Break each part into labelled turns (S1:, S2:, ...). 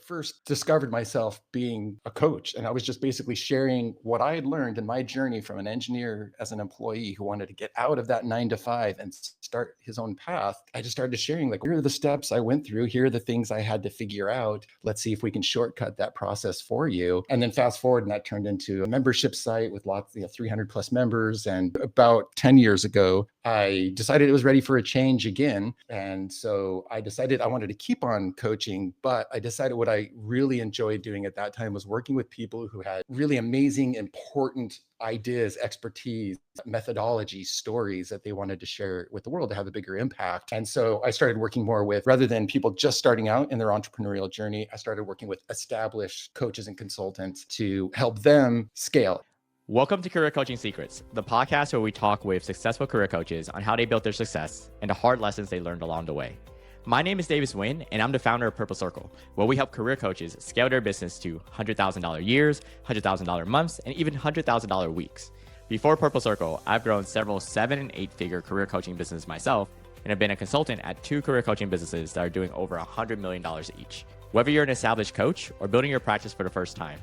S1: first discovered myself being a coach. And I was just basically sharing what I had learned in my journey from an engineer as an employee who wanted to get out of that 9 to 5 and start his own path. I just started sharing, like, here are the steps I went through. Here are the things I had to figure out. Let's see if we can shortcut that process for you. And then fast forward, and that turned into a membership site with lots, 300 plus members. And about 10 years ago, I decided it was ready for a change again. And so I decided I wanted to keep on coaching, but I decided what I really enjoyed doing at that time was working with people who had really amazing, important ideas, expertise, methodology, stories that they wanted to share with the world to have a bigger impact. And so I started working more with, rather than people just starting out in their entrepreneurial journey, I started working with established coaches and consultants to help them scale.
S2: Welcome to Career Coaching Secrets, the podcast where we talk with successful career coaches on how they built their success and the hard lessons they learned along the way. My name is Davis Nguyen, and I'm the founder of Purple Circle, where we help career coaches scale their business to $100,000 years, $100,000 months, and even $100,000 weeks. Before Purple Circle, I've grown several 7- and 8-figure career coaching businesses myself, and have been a consultant at 2 career coaching businesses that are doing over $100 million each. Whether you're an established coach or building your practice for the first time,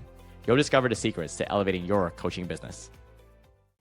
S2: you'll discover the secrets to elevating your coaching business.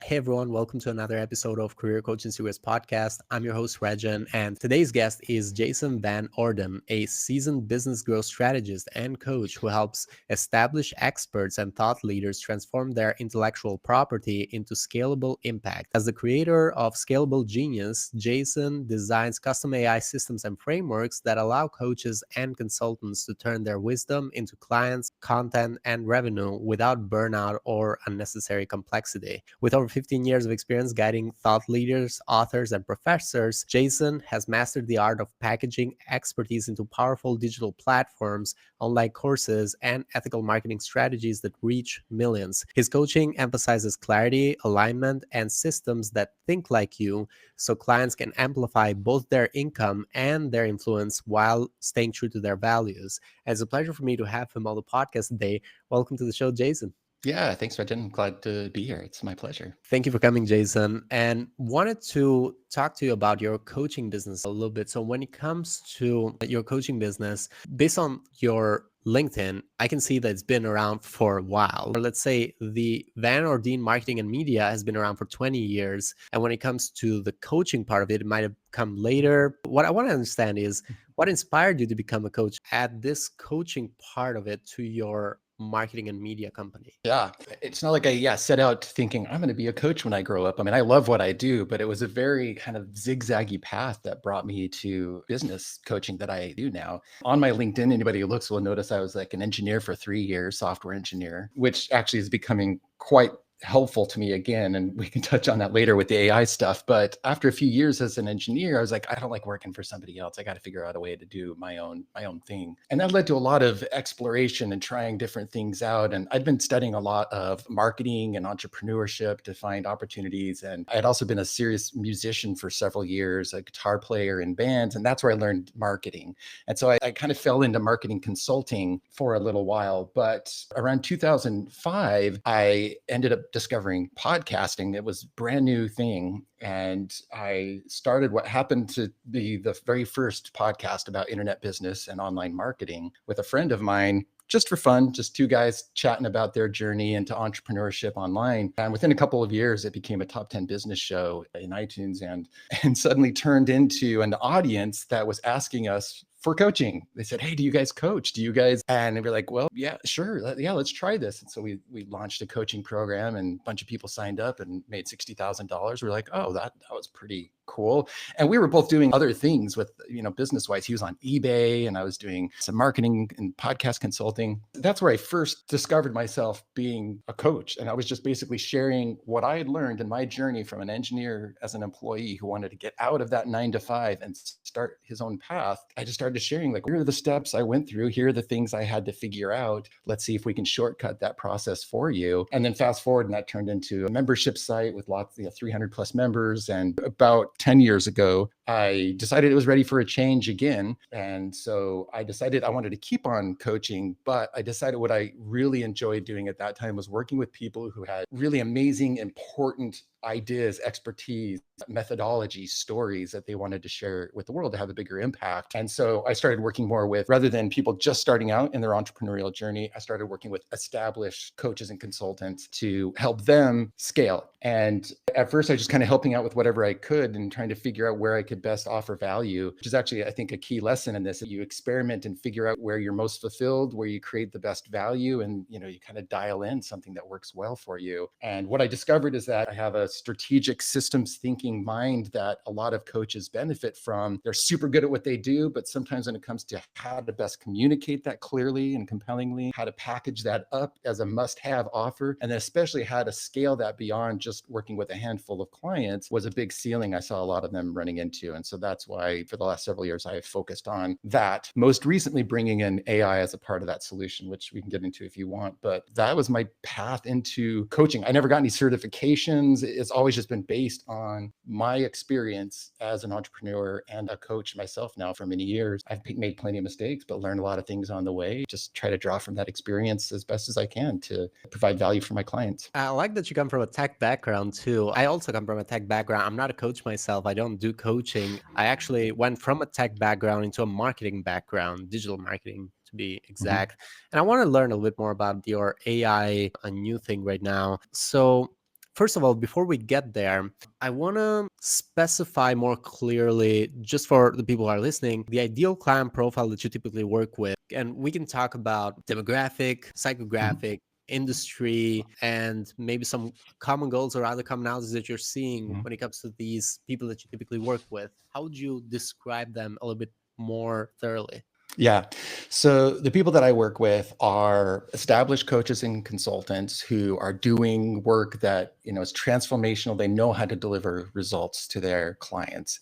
S3: Hey everyone, welcome to another episode of Career Coaching Secrets podcast. I'm your host, Rajan, and today's guest is Jason Van Orden, a seasoned business growth strategist and coach who helps established experts and thought leaders transform their intellectual property into scalable impact. As the creator of Scalable Genius, Jason designs custom AI systems and frameworks that allow coaches and consultants to turn their wisdom into clients, content, and revenue without burnout or unnecessary complexity. With over 15 years of experience guiding thought leaders, authors, and professors, Jason has mastered the art of packaging expertise into powerful digital platforms, online courses, and ethical marketing strategies that reach millions. His coaching emphasizes clarity, alignment, and systems that think like you, so clients can amplify both their income and their influence while staying true to their values. And it's a pleasure for me to have him on the podcast today. Welcome to the show, Jason.
S1: Yeah, thanks, Rajan. I'm glad to be here. It's my pleasure.
S3: Thank you for coming, Jason. And wanted to talk to you about your coaching business a little bit. So when it comes to your coaching business, based on your LinkedIn, I can see that it's been around for a while. Or let's say the Van Orden marketing and media has been around for 20 years. And when it comes to the coaching part of it, it might have come later. What I want to understand is what inspired you to become a coach, add this coaching part of it to your marketing and media company?
S1: Yeah, it's not like I set out thinking I'm going to be a coach when I grow up. I mean, I love what I do, but it was a very kind of zigzaggy path that brought me to business coaching that I do now. On my LinkedIn, anybody who looks will notice I was like an engineer for 3 years, software engineer, which actually is becoming quite helpful to me again. And we can touch on that later with the AI stuff. But after a few years as an engineer, I was like, I don't like working for somebody else. I got to figure out a way to do my own thing. And that led to a lot of exploration and trying different things out. And I'd been studying a lot of marketing and entrepreneurship to find opportunities. And I had also been a serious musician for several years, a guitar player in bands. And that's where I learned marketing. And so I kind of fell into marketing consulting for a little while. But around 2005, I ended up discovering podcasting. It was a brand new thing. And I started what happened to be the very first podcast about internet business and online marketing with a friend of mine, just for fun, just 2 guys chatting about their journey into entrepreneurship online. And within a couple of years, it became a top 10 business show in iTunes and suddenly turned into an audience that was asking us for coaching. They said, hey, do you guys coach? Do you guys? And we're like, well, yeah, sure. Yeah, let's try this. And so we launched a coaching program and a bunch of people signed up and made $60,000. We're like, oh, that was pretty cool. And we were both doing other things with, business wise. He was on eBay and I was doing some marketing and podcast consulting. That's where I first discovered myself being a coach. And I was just basically sharing what I had learned in my journey from an engineer as an employee who wanted to get out of that 9 to 5 and start his own path. I just started sharing, like, here are the steps I went through. Here are the things I had to figure out. Let's see if we can shortcut that process for you. And then fast forward, and that turned into a membership site with lots, 300 plus members. And about 10 years ago, I decided it was ready for a change again. And so I decided I wanted to keep on coaching, but I decided what I really enjoyed doing at that time was working with people who had really amazing, important ideas, expertise, methodology, stories that they wanted to share with the world to have a bigger impact. And so I started working more with, rather than people just starting out in their entrepreneurial journey, I started working with established coaches and consultants to help them scale. And at first, I was just kind of helping out with whatever I could and trying to figure out where I could best offer value, which is actually, I think, a key lesson in this. You experiment and figure out where you're most fulfilled, where you create the best value, and you kind of dial in something that works well for you. And what I discovered is that I have a strategic systems thinking mind that a lot of coaches benefit from. They're super good at what they do, but sometimes when it comes to how to best communicate that clearly and compellingly, how to package that up as a must-have offer, and then especially how to scale that beyond just working with a handful of clients was a big ceiling I saw a lot of them running into. And so that's why for the last several years, I have focused on that. Most recently, bringing in AI as a part of that solution, which we can get into if you want. But that was my path into coaching. I never got any certifications. It's always just been based on my experience as an entrepreneur and a coach myself now for many years. I've made plenty of mistakes, but learned a lot of things on the way. Just try to draw from that experience as best as I can to provide value for my clients.
S3: I like that you come from a tech background too. I also come from a tech background. I'm not a coach myself. I don't do coaching. I actually went from a tech background into a marketing background, digital marketing to be exact. And I want to learn a little bit more about your AI, a new thing right now. So first of all, before we get there, I want to specify more clearly, just for the people who are listening, the ideal client profile that you typically work with. And we can talk about demographic, psychographic, industry, and maybe some common goals or other commonalities that you're seeing when it comes to these people that you typically work with. How would you describe them a little bit more thoroughly?
S1: Yeah. So the people that I work with are established coaches and consultants who are doing work that, is transformational. They know how to deliver results to their clients.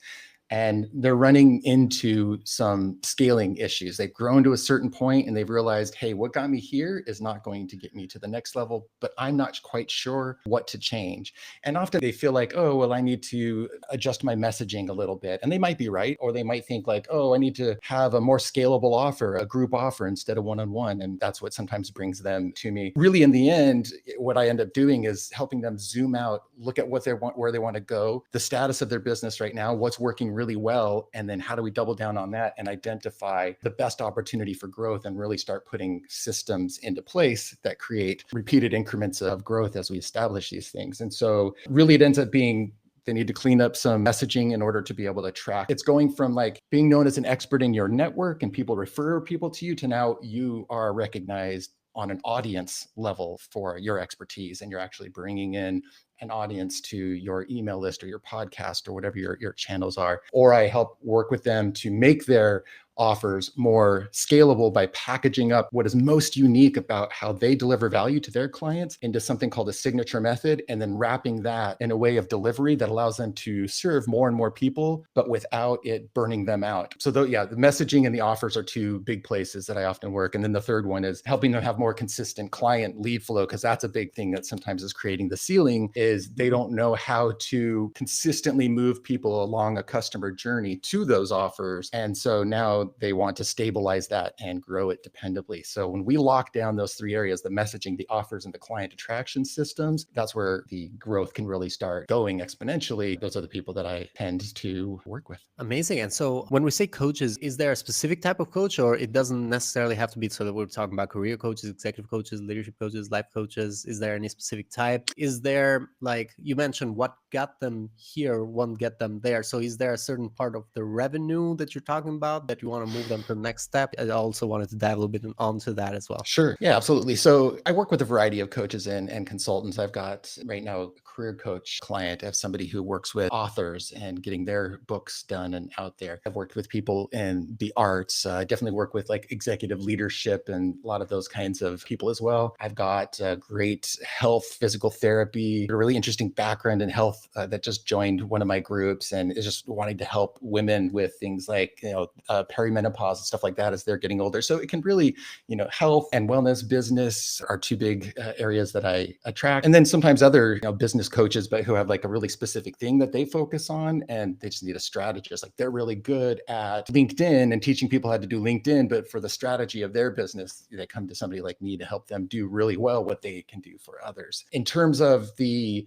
S1: And they're running into some scaling issues. They've grown to a certain point and they've realized, hey, what got me here is not going to get me to the next level, but I'm not quite sure what to change. And often they feel like, oh, well, I need to adjust my messaging a little bit. And they might be right. Or they might think like, oh, I need to have a more scalable offer, a group offer instead of one-on-one. And that's what sometimes brings them to me. Really, in the end, what I end up doing is helping them zoom out, look at what they want, where they want to go, the status of their business right now, what's working really well, and then how do we double down on that and identify the best opportunity for growth and really start putting systems into place that create repeated increments of growth as we establish these things. And so really it ends up being they need to clean up some messaging in order to be able to track. It's going from like being known as an expert in your network and people refer people to you to now you are recognized on an audience level for your expertise, and you're actually bringing in an audience to your email list or your podcast or whatever your channels are. Or I help work with them to make their offers more scalable by packaging up what is most unique about how they deliver value to their clients into something called a signature method, and then wrapping that in a way of delivery that allows them to serve more and more people, but without it burning them out. So the messaging and the offers are two big places that I often work. And then the third one is helping them have more consistent client lead flow, because that's a big thing that sometimes is creating the ceiling, is they don't know how to consistently move people along a customer journey to those offers. And so now they want to stabilize that and grow it dependably. So when we lock down those three areas, the messaging, the offers, and the client attraction systems, that's where the growth can really start going exponentially. Those are the people that I tend to work with.
S3: Amazing. And so when we say coaches, is there a specific type of coach, or it doesn't necessarily have to be so that we're talking about career coaches, executive coaches, leadership coaches, life coaches? Is there any specific type? Is there, like you mentioned, what got them here won't get them there. So is there a certain part of the revenue that you're talking about that you want to move them to the next step? I also wanted to dive a little bit onto that as well.
S1: Sure. Yeah, absolutely. So I work with a variety of coaches and consultants. I've got right now a career coach client. I have somebody who works with authors and getting their books done and out there. I've worked with people in the arts. I definitely work with like executive leadership and a lot of those kinds of people as well. I've got great health, physical therapy, a really interesting background in health that just joined one of my groups and is just wanting to help women with things like, perimenopause and stuff like that as they're getting older. So it can really, health and wellness, business are two big areas that I attract. And then sometimes other business just coaches, but who have like a really specific thing that they focus on, and they just need a strategist. Like they're really good at LinkedIn and teaching people how to do LinkedIn, but for the strategy of their business, they come to somebody like me to help them do really well what they can do for others. In terms of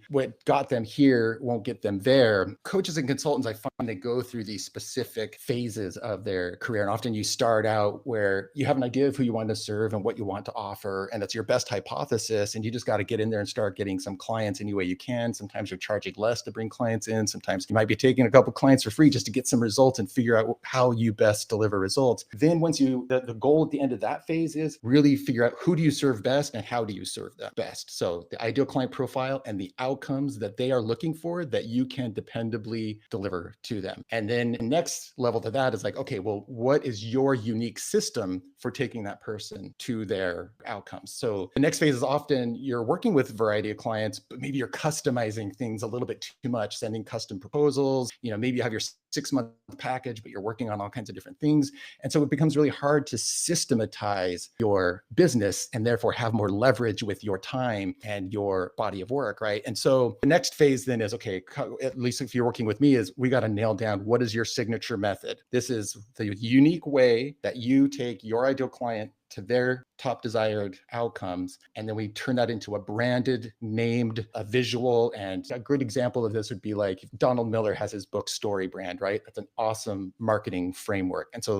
S1: what got them here won't get them there, coaches and consultants, I find they go through these specific phases of their career. And often you start out where you have an idea of who you want to serve and what you want to offer, and that's your best hypothesis. And you just got to get in there and start getting some clients any way you can. Sometimes you're charging less to bring clients in. Sometimes you might be taking a couple clients for free just to get some results and figure out how you best deliver results. Then once the goal at the end of that phase is really figure out who do you serve best and how do you serve them best. So the ideal client profile and the outcomes that they are looking for that you can dependably deliver to them. And then the next level to that is like, okay, well, what is your unique system for taking that person to their outcomes? So the next phase is often you're working with a variety of clients, but maybe you're customizing things a little bit too much, sending custom proposals. Maybe you have your 6-month package, but you're working on all kinds of different things. And so it becomes really hard to systematize your business and therefore have more leverage with your time and your body of work, right? And so the next phase then is, okay, at least if you're working with me, is we got to nail down what is your signature method. This is the unique way that you take your ideal client to their top desired outcomes. And then we turn that into a branded, named, a visual. And a good example of this would be like Donald Miller has his book Story Brand, right? That's an awesome marketing framework. And so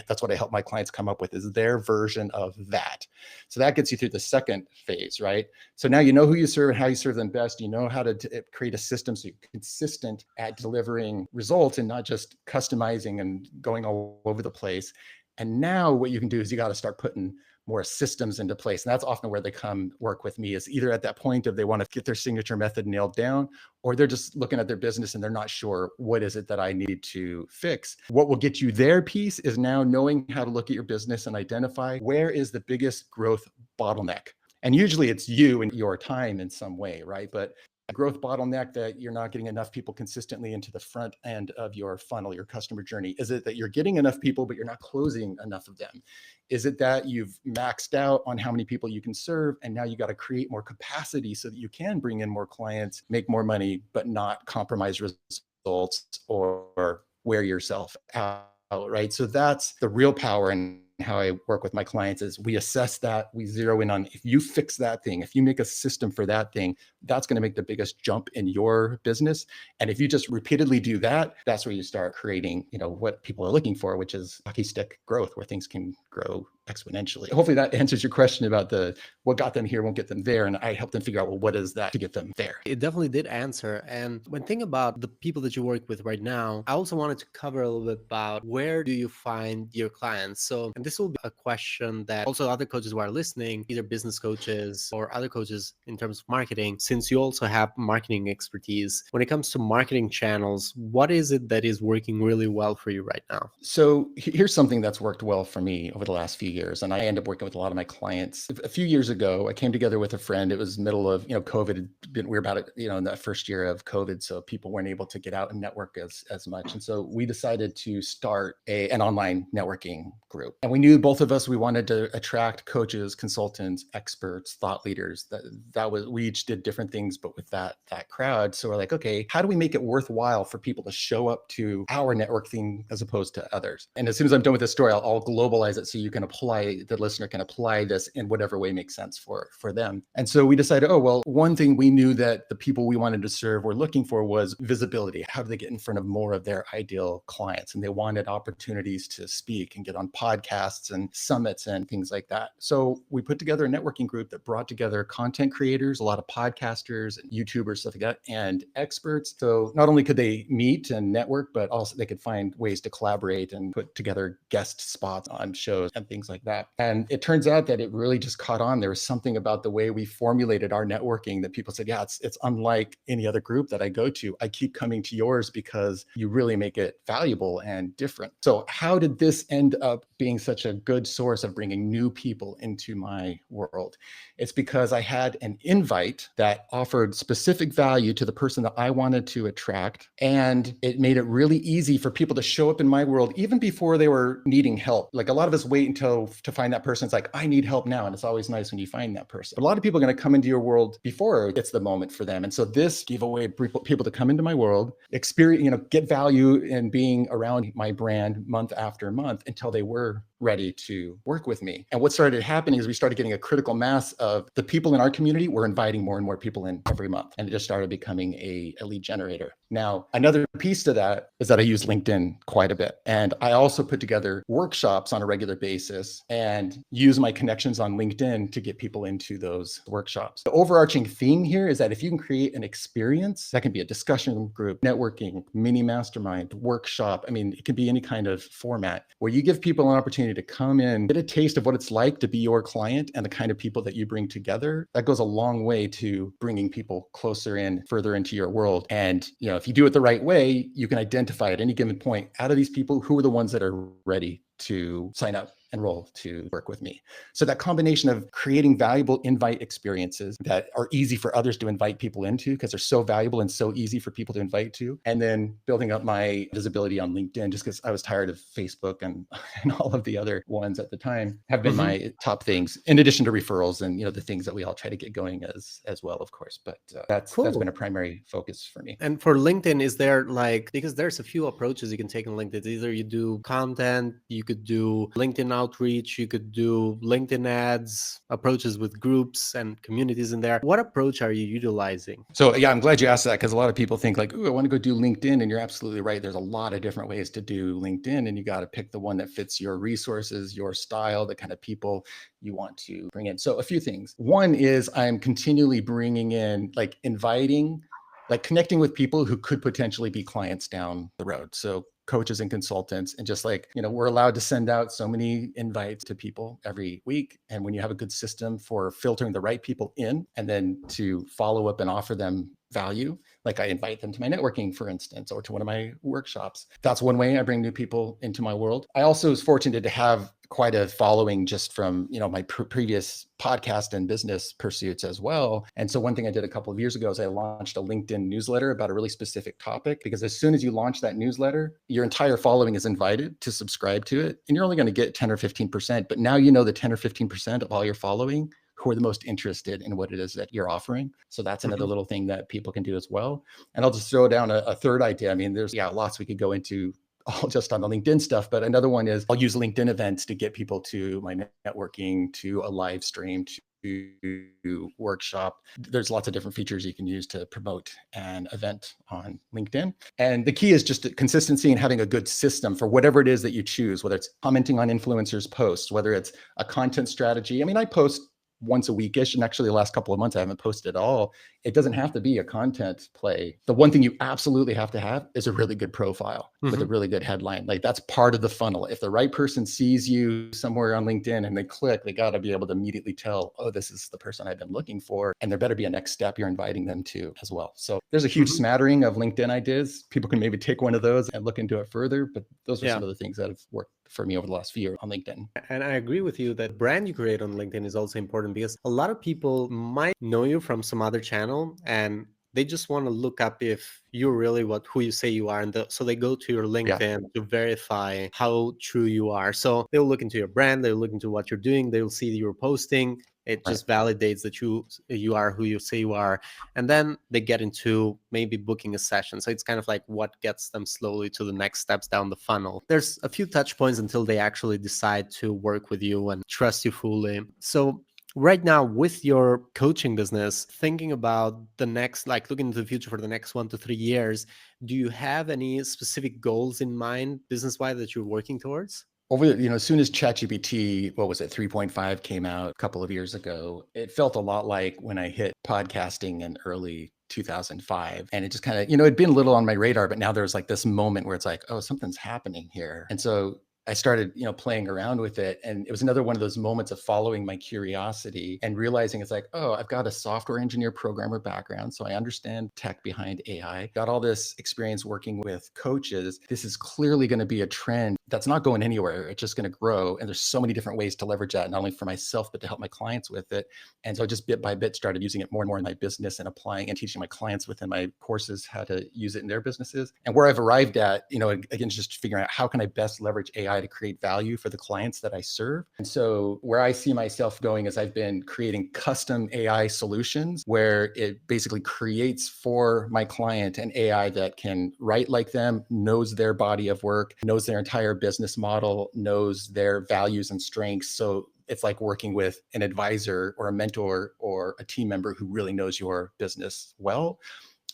S1: that's what I help my clients come up with, is their version of that. So that gets you through the second phase, right? So now you know who you serve and how you serve them best. You know how to create a system so you're consistent at delivering results and not just customizing and going all over the place. And now what you can do is you got to start putting more systems into place. And that's often where they come work with me, is either at that point of they want to get their signature method nailed down, or they're just looking at their business and they're not sure what is it that I need to fix. What will get you their piece is now knowing how to look at your business and identify where is the biggest growth bottleneck. And usually it's you and your time in some way, right? But a growth bottleneck that you're not getting enough people consistently into the front end of your funnel, your customer journey? Is it that you're getting enough people, but you're not closing enough of them? Is it that you've maxed out on how many people you can serve, and now you got to create more capacity so that you can bring in more clients, make more money, but not compromise results or wear yourself out, right? So that's the real power in how I work with my clients, is we assess that, we zero in on, if you fix that thing, if you make a system for that thing, that's going to make the biggest jump in your business. And if you just repeatedly do that, that's where you start creating, what people are looking for, which is hockey stick growth, where things can grow exponentially. Hopefully that answers your question about what got them here won't get them there. And I help them figure out, well, what is that to get them there?
S3: It definitely did answer. And when thinking about the people that you work with right now, I also wanted to cover a little bit about where do you find your clients? So, and this will be a question that also other coaches who are listening, either business coaches or other coaches in terms of marketing, since you also have marketing expertise, when it comes to marketing channels, what is it that is working really well for you right now?
S1: So here's something that's worked well for me over the last few years. And I end up working with a lot of my clients. A few years ago, I came together with a friend. It was middle of, COVID. We were about it, in that first year of COVID. So people weren't able to get out and network as much. And so we decided to start an online networking group. And we knew both of us, we wanted to attract coaches, consultants, experts, thought leaders. We each did different things, but with that crowd. So we're like, okay, how do we make it worthwhile for people to show up to our networking as opposed to others? And as soon as I'm done with this story, I'll globalize it so you can the listener can apply this in whatever way makes sense for them. And so we decided, one thing we knew that the people we wanted to serve were looking for was visibility. How do they get in front of more of their ideal clients? And they wanted opportunities to speak and get on podcasts and summits and things like that. So we put together a networking group that brought together content creators, a lot of podcasters, and YouTubers, stuff like that, and experts. So not only could they meet and network, but also they could find ways to collaborate and put together guest spots on shows and things like that. And it turns out that it really just caught on. There was something about the way we formulated our networking that people said, yeah, it's unlike any other group that I go to. I keep coming to yours because you really make it valuable and different. So how did this end up being such a good source of bringing new people into my world? It's because I had an invite that offered specific value to the person that I wanted to attract. And it made it really easy for people to show up in my world, even before they were needing help. Like a lot of us wait until go to find that person. It's like, I need help now. And it's always nice when you find that person. But a lot of people are going to come into your world before it's the moment for them. And so this gave away people to come into my world, experience, get value in being around my brand month after month until they were ready to work with me. And what started happening is we started getting a critical mass of the people in our community were inviting more and more people in every month. And it just started becoming a lead generator. Now, another piece to that is that I use LinkedIn quite a bit. And I also put together workshops on a regular basis and use my connections on LinkedIn to get people into those workshops. The overarching theme here is that if you can create an experience, that can be a discussion group, networking, mini mastermind, workshop. I mean, it can be any kind of format where you give people an opportunity to come in, get a taste of what it's like to be your client and the kind of people that you bring together. That goes a long way to bringing people closer in, further into your world. And, if you do it the right way, you can identify at any given point out of these people who are the ones that are ready to sign up, enroll to work with me. So that combination of creating valuable invite experiences that are easy for others to invite people into because they're so valuable and so easy for people to invite to, and then building up my visibility on LinkedIn just because I was tired of Facebook and all of the other ones at the time have been my top things, in addition to referrals and the things that we all try to get going as well, of course. But that's been a primary focus for me.
S3: And for LinkedIn, is there because there's a few approaches you can take on LinkedIn. Either you do content, you could do LinkedIn outreach, you could do LinkedIn ads, approaches with groups and communities in there. What approach are you utilizing?
S1: So yeah, I'm glad you asked that because a lot of people think like, ooh, I want to go do LinkedIn. And you're absolutely right. There's a lot of different ways to do LinkedIn and you got to pick the one that fits your resources, your style, the kind of people you want to bring in. So a few things. One is I'm continually bringing in connecting with people who could potentially be clients down the road. So coaches and consultants, and just we're allowed to send out so many invites to people every week. And when you have a good system for filtering the right people in and then to follow up and offer them value, like I invite them to my networking, for instance, or to one of my workshops. That's one way I bring new people into my world. I also was fortunate to have quite a following just from, my previous podcast and business pursuits as well. And so one thing I did a couple of years ago is I launched a LinkedIn newsletter about a really specific topic, because as soon as you launch that newsletter, your entire following is invited to subscribe to it. And you're only going to get 10 or 15%, but now the 10 or 15% of all your following who are the most interested in what it is that you're offering. So that's another little thing that people can do as well. And I'll just throw down a third idea. I mean, there's lots we could go into all just on the LinkedIn stuff, but another one is I'll use LinkedIn events to get people to my networking, to a live stream, to workshop. There's lots of different features you can use to promote an event on LinkedIn. And the key is just consistency and having a good system for whatever it is that you choose, whether it's commenting on influencers' posts, whether it's a content strategy. I mean, I post once a weekish, and actually the last couple of months I haven't posted at all. It doesn't have to be a content play. The one thing you absolutely have to have is a really good profile with a really good headline. Like that's part of the funnel. If the right person sees you somewhere on LinkedIn and they click, they got to be able to immediately tell, oh, this is the person I've been looking for. And there better be a next step you're inviting them to as well. So there's a huge smattering of LinkedIn ideas. People can maybe take one of those and look into it further, but those are some of the things that have worked for me over the last few years on LinkedIn.
S3: And I agree with you that brand you create on LinkedIn is also important, because a lot of people might know you from some other channel and they just want to look up if you're really who you say you are. And so they go to your LinkedIn to verify how true you are. So they'll look into your brand, they'll look into what you're doing, they'll see that you're posting. It just validates that you are who you say you are. And then they get into maybe booking a session. So it's kind of like what gets them slowly to the next steps down the funnel. There's a few touch points until they actually decide to work with you and trust you fully. So right now with your coaching business, thinking about the next, looking into the future for the next 1 to 3 years, do you have any specific goals in mind business-wise that you're working towards?
S1: Over, as soon as ChatGPT, 3.5 came out a couple of years ago, it felt a lot like when I hit podcasting in early 2005. And it just kind of, it'd been a little on my radar, but now there's this moment where it's like, oh, something's happening here. And so I started, playing around with it. And it was another one of those moments of following my curiosity and realizing it's like, oh, I've got a software engineer programmer background. So I understand tech behind AI, got all this experience working with coaches. This is clearly going to be a trend that's not going anywhere. It's just going to grow. And there's so many different ways to leverage that, not only for myself, but to help my clients with it. And so I just bit by bit started using it more and more in my business and applying and teaching my clients within my courses how to use it in their businesses. And where I've arrived at, again, just figuring out how can I best leverage AI AI to create value for the clients that I serve. And so where I see myself going is I've been creating custom AI solutions where it basically creates for my client an AI that can write like them, knows their body of work, knows their entire business model, knows their values and strengths. So it's like working with an advisor or a mentor or a team member who really knows your business well.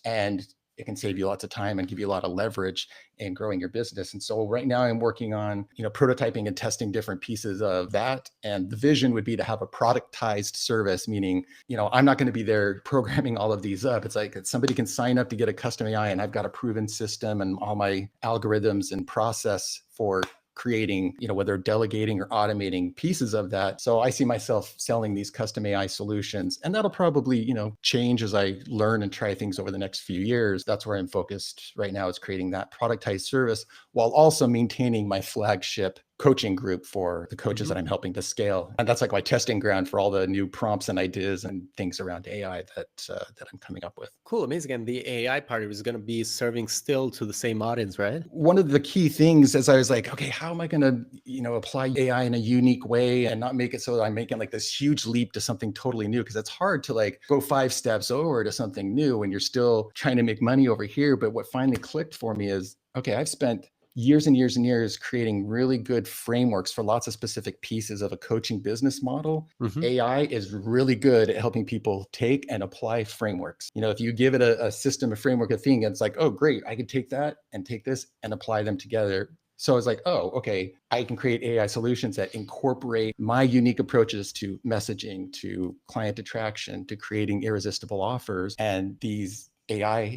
S1: And it can save you lots of time and give you a lot of leverage in growing your business. And so right now I'm working on, prototyping and testing different pieces of that. And the vision would be to have a productized service, meaning, I'm not going to be there programming all of these up. It's like somebody can sign up to get a custom AI and I've got a proven system and all my algorithms and process for creating, whether delegating or automating pieces of that. So I see myself selling these custom AI solutions, and that'll probably, change as I learn and try things over the next few years. That's where I'm focused right now, is creating that productized service while also maintaining my flagship coaching group for the coaches that I'm helping to scale. And that's like my testing ground for all the new prompts and ideas and things around AI that I'm coming up with.
S3: Cool, amazing. And the AI part is going to be serving still to the same audience, right?
S1: One of the key things is I was like, okay, how am I going to, apply AI in a unique way and not make it so that I'm making like this huge leap to something totally new? Because it's hard to like go 5 steps over to something new when you're still trying to make money over here. But what finally clicked for me is, okay, I've spent years and years and years creating really good frameworks for lots of specific pieces of a coaching business model. AI is really good at helping people take and apply frameworks. If you give it a system, a framework, a thing, it's like, oh, great, I could take that and take this and apply them together. So I was like, oh, okay, I can create AI solutions that incorporate my unique approaches to messaging, to client attraction, to creating irresistible offers. And these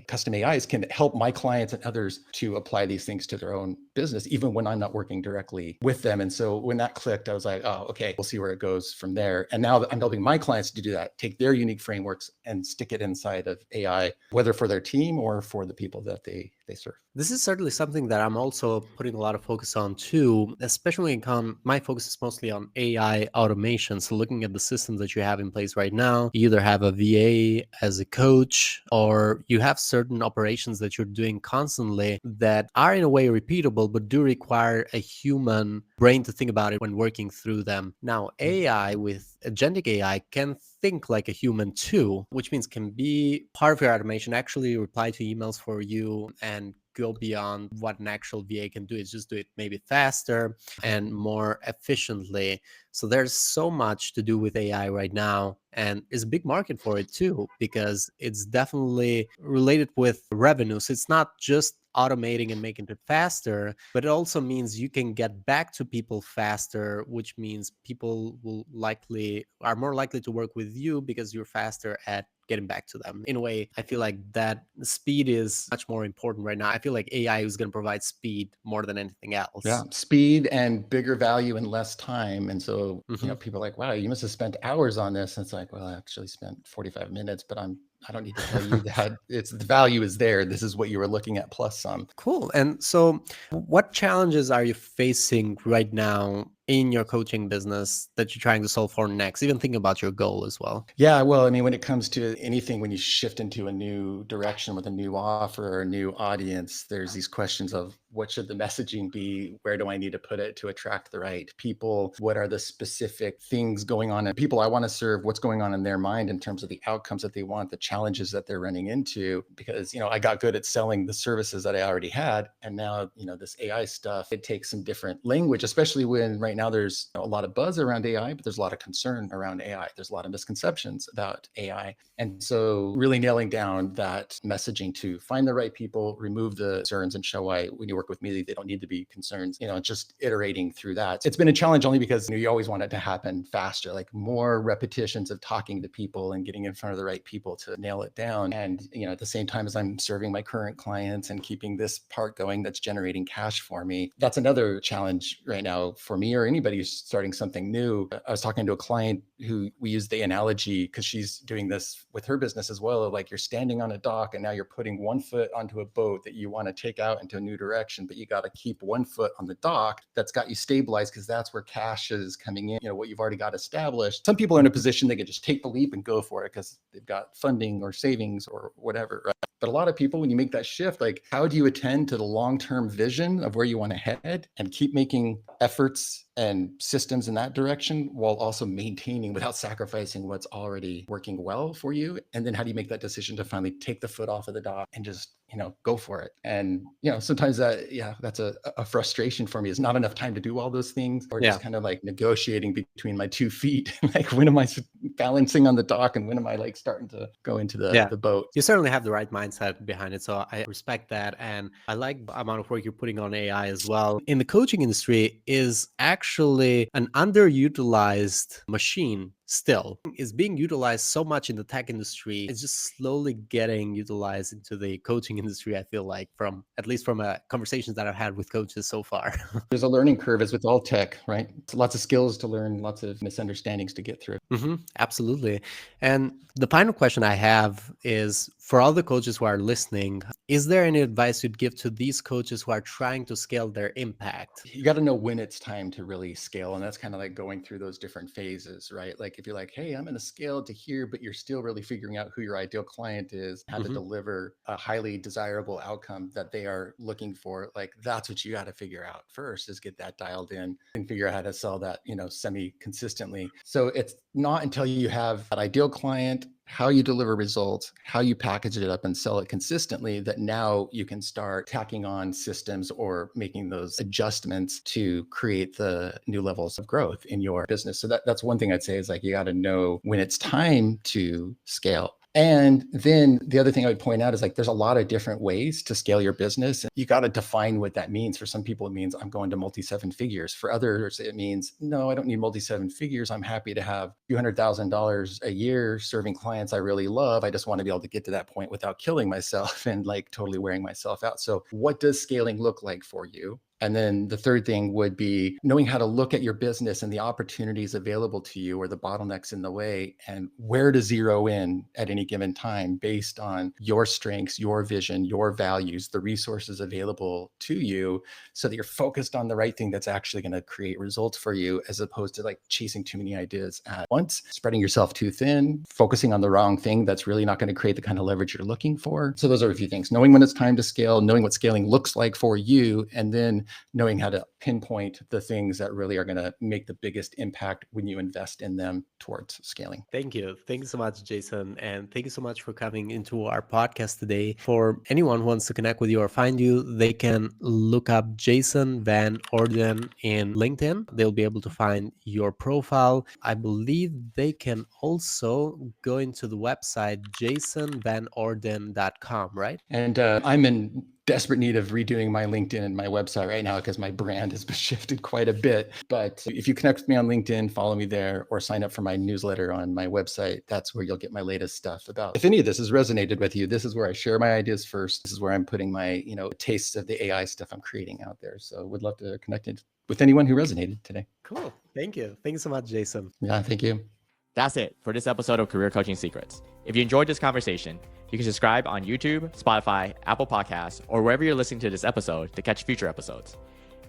S1: custom AIs can help my clients and others to apply these things to their own business, even when I'm not working directly with them. And so when that clicked, I was like, oh, okay, we'll see where it goes from there. And now that I'm helping my clients to do that, take their unique frameworks and stick it inside of AI, whether for their team or for the people that they serve.
S3: This is certainly something that I'm also putting a lot of focus on too, especially my focus is mostly on AI automation. So looking at the systems that you have in place right now, you either have a VA as a coach, or you have certain operations that you're doing constantly that are in a way repeatable, but do require a human brain to think about it when working through them. Now, AI with agentic AI can think like a human too, which means can be part of your automation, actually reply to emails for you and go beyond what an actual VA can do. It's just do it maybe faster and more efficiently. So there's so much to do with AI right now, and it's a big market for it too, because it's definitely related with revenue. So it's not just automating and making it faster, but it also means you can get back to people faster, which means people are more likely to work with you because you're faster at getting back to them. In a way, I feel like that speed is much more important right now. I feel like AI is going to provide speed more than anything else.
S1: Yeah, speed and bigger value in less time. And so, people are like, wow, you must have spent hours on this. And it's like, well, I actually spent 45 minutes, but I don't need to tell you that the value is there. This is what you were looking at plus some.
S3: Cool. And so what challenges are you facing right now in your coaching business that you're trying to solve for next? Even thinking about your goal as well.
S1: Yeah, well, I mean, when it comes to anything, when you shift into a new direction with a new offer or a new audience, there's these questions of what should the messaging be? Where do I need to put it to attract the right people? What are the specific things going on in people I want to serve? What's going on in their mind in terms of the outcomes that they want, the challenges that they're running into? Because, I got good at selling the services that I already had. And now, this AI stuff, it takes some different language, especially when right now there's a lot of buzz around AI, but there's a lot of concern around AI. There's a lot of misconceptions about AI. And so really nailing down that messaging to find the right people, remove the concerns, and show why when you work with me, they don't need to be concerns, just iterating through that. It's been a challenge only because you always want it to happen faster, like more repetitions of talking to people and getting in front of the right people to nail it down. And, at the same time as I'm serving my current clients and keeping this part going that's generating cash for me, that's another challenge right now for me or anybody who's starting something new. I was talking to a client who we use the analogy because she's doing this with her business as well. Like you're standing on a dock and now you're putting one foot onto a boat that you want to take out into a new direction, but you got to keep one foot on the dock that's got you stabilized because that's where cash is coming in, what you've already got established. Some people are in a position they can just take the leap and go for it because they've got funding or savings or whatever, right? But a lot of people, when you make that shift, like how do you attend to the long-term vision of where you want to head and keep making efforts and systems in that direction while also maintaining without sacrificing what's already working well for you? And then how do you make that decision to finally take the foot off of the dock and just, go for it? And, sometimes that's a frustration for me. It's not enough time to do all those things, or just kind of like negotiating between my 2 feet. Like, when am I balancing on the dock and when am I like starting to go into the boat?
S3: You certainly have the right mindset behind it. So I respect that. And I like the amount of work you're putting on AI as well. In the coaching industry is actually an underutilized machine still. Is being utilized so much in the tech industry. It's just slowly getting utilized into the coaching industry, I feel like, at least from conversations that I've had with coaches so far.
S1: There's a learning curve as with all tech, right? It's lots of skills to learn, lots of misunderstandings to get through.
S3: Absolutely. And the final question I have is, for all the coaches who are listening, is there any advice you'd give to these coaches who are trying to scale their impact?
S1: You got to know when it's time to really scale. And that's kind of like going through those different phases, right? Like if you're like, hey, I'm going to scale to here, but you're still really figuring out who your ideal client is, how to deliver a highly desirable outcome that they are looking for. Like that's what you got to figure out first, is get that dialed in and figure out how to sell that, semi-consistently. So it's not until you have that ideal client, how you deliver results, how you package it up and sell it consistently, that now you can start tacking on systems or making those adjustments to create the new levels of growth in your business. So that's one thing I'd say, is like, you got to know when it's time to scale. And then the other thing I would point out is like, there's a lot of different ways to scale your business. You got to define what that means. For some people, it means I'm going to multi-seven figures. For others, it means, no, I don't need multi-seven figures. I'm happy to have a few $100,000 a year serving clients I really love. I just want to be able to get to that point without killing myself and like totally wearing myself out. So what does scaling look like for you? And then the third thing would be knowing how to look at your business and the opportunities available to you, or the bottlenecks in the way, and where to zero in at any given time based on your strengths, your vision, your values, the resources available to you, so that you're focused on the right thing that's actually going to create results for you, as opposed to like chasing too many ideas at once, spreading yourself too thin, focusing on the wrong thing that's really not going to create the kind of leverage you're looking for. So those are a few things: knowing when it's time to scale, knowing what scaling looks like for you, and then knowing how to pinpoint the things that really are going to make the biggest impact when you invest in them towards scaling.
S3: Thank you. Thank you so much, Jason. And thank you so much for coming into our podcast today. For anyone who wants to connect with you or find you, they can look up Jason Van Orden in LinkedIn. They'll be able to find your profile. I believe they can also go into the website jasonvanorden.com, right?
S1: And I'm in desperate need of redoing my LinkedIn and my website right now, because my brand has been shifted quite a bit. But if you connect with me on LinkedIn, follow me there, or sign up for my newsletter on my website, that's where you'll get my latest stuff about. If any of this has resonated with you, this is where I share my ideas first. This is where I'm putting my, tastes of the AI stuff I'm creating out there. So would love to connect with anyone who resonated today.
S3: Cool. Thank you. Thank you so much, Jason.
S1: Yeah, thank you.
S2: That's it for this episode of Career Coaching Secrets. If you enjoyed this conversation, you can subscribe on YouTube, Spotify, Apple Podcasts, or wherever you're listening to this episode to catch future episodes.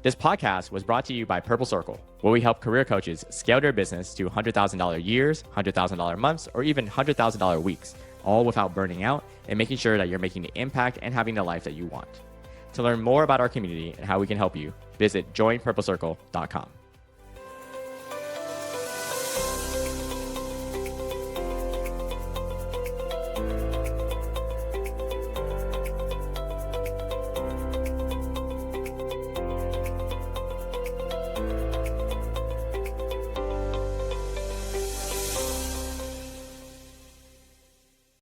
S2: This podcast was brought to you by Purple Circle, where we help career coaches scale their business to $100,000 years, $100,000 months, or even $100,000 weeks, all without burning out and making sure that you're making the impact and having the life that you want. To learn more about our community and how we can help you, visit joinpurplecircle.com.